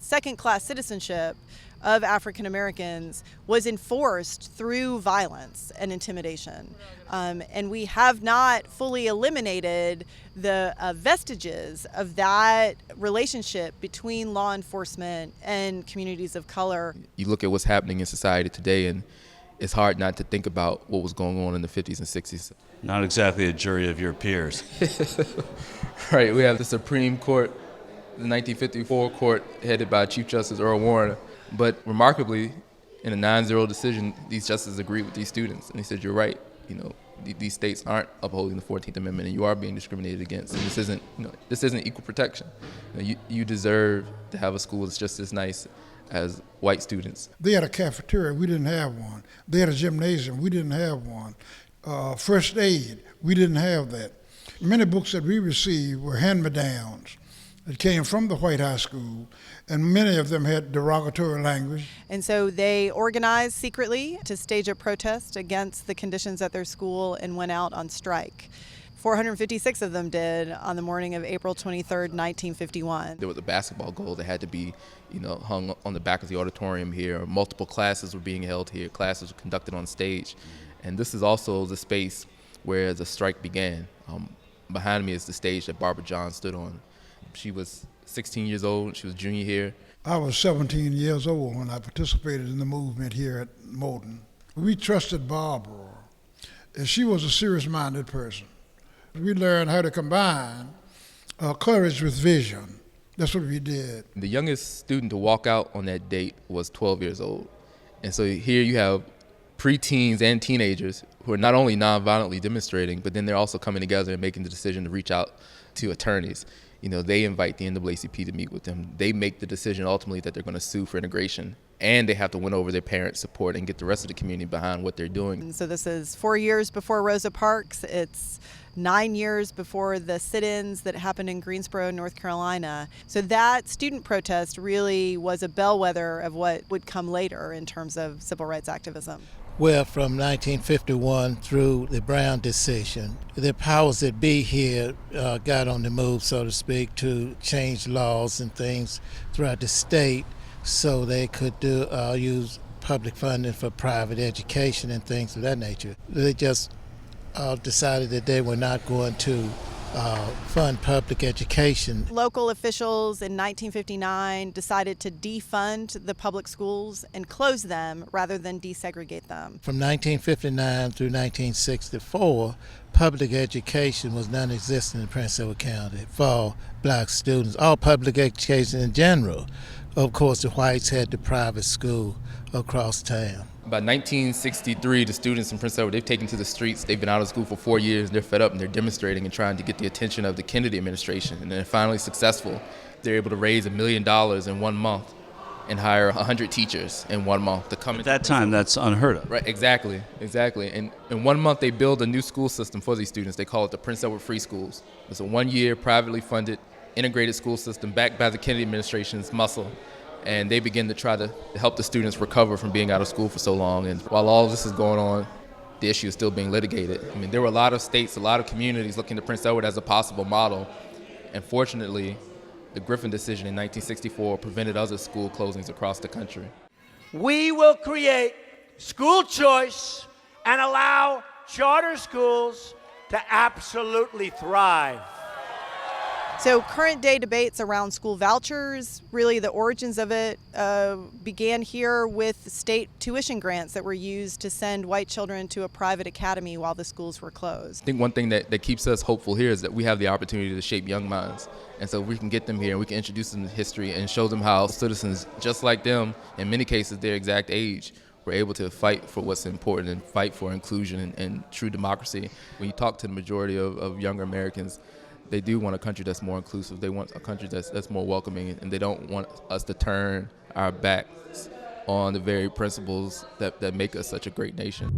second-class citizenship of African Americans was enforced through violence and intimidation. And we have not fully eliminated the vestiges of that relationship between law enforcement and communities of color. You look at what's happening in society today, and it's hard not to think about what was going on in the 50s and 60s. Not exactly a jury of your peers. Right, we have the Supreme Court, the 1954 court headed by Chief Justice Earl Warren. But remarkably, in a 9-0 decision, these justices agreed with these students. And they said, you're right, these states aren't upholding the 14th Amendment and you are being discriminated against. And this isn't equal protection. You deserve to have a school that's just as nice as white students. They had a cafeteria, we didn't have one. They had a gymnasium, we didn't have one. First aid, we didn't have that. Many books that we received were hand-me-downs. It came from the White High School, and many of them had derogatory language. And so they organized secretly to stage a protest against the conditions at their school and went out on strike. 456 of them did on the morning of April 23rd, 1951. There was a basketball goal that had to be, hung on the back of the auditorium here. Multiple classes were being held here. Classes were conducted on stage. And this is also the space where the strike began. Behind me is the stage that Barbara John stood on. She was 16 years old. She was junior here. I was 17 years old when I participated in the movement here at Moton. We trusted Barbara, and she was a serious-minded person. We learned how to combine courage with vision. That's what we did. The youngest student to walk out on that date was 12 years old. And so here you have preteens and teenagers who are not only nonviolently demonstrating, but then they're also coming together and making the decision to reach out to attorneys. They invite the NAACP to meet with them. They make the decision ultimately that they're going to sue for integration, and they have to win over their parents' support and get the rest of the community behind what they're doing. And so this is 4 years before Rosa Parks. It's 9 years before the sit-ins that happened in Greensboro, North Carolina. So that student protest really was a bellwether of what would come later in terms of civil rights activism. Well, from 1951 through the Brown decision, the powers that be here got on the move, so to speak, to change laws and things throughout the state so they could use public funding for private education and things of that nature. They just decided that they were not going to fund public education. Local officials in 1959 decided to defund the public schools and close them rather than desegregate them. From 1959 through 1964, public education was non-existent in Prince Edward County for black students, all public education in general. Of course, the whites had the private school across town. By 1963, the students in Prince Edward, they've taken to the streets. They've been out of school for 4 years. They're fed up and they're demonstrating and trying to get the attention of the Kennedy administration. And they're finally successful. They're able to raise $1 million in 1 month and hire 100 teachers in 1 month to come. At that time, that's unheard of. Right, exactly. And in 1 month, they build a new school system for these students. They call it the Prince Edward Free Schools. It's a 1-year, privately funded, integrated school system backed by the Kennedy administration's muscle. And they begin to try to help the students recover from being out of school for so long. And while all of this is going on, the issue is still being litigated. I mean, there were a lot of states, a lot of communities looking to Prince Edward as a possible model. And fortunately, the Griffin decision in 1964 prevented other school closings across the country. We will create school choice and allow charter schools to absolutely thrive. So current day debates around school vouchers, really the origins of it began here with state tuition grants that were used to send white children to a private academy while the schools were closed. I think one thing that keeps us hopeful here is that we have the opportunity to shape young minds. And so we can get them here and we can introduce them to history and show them how citizens just like them, in many cases their exact age, were able to fight for what's important and fight for inclusion and true democracy. When you talk to the majority of younger Americans, they do want a country that's more inclusive. They want a country that's more welcoming, and they don't want us to turn our backs on the very principles that make us such a great nation.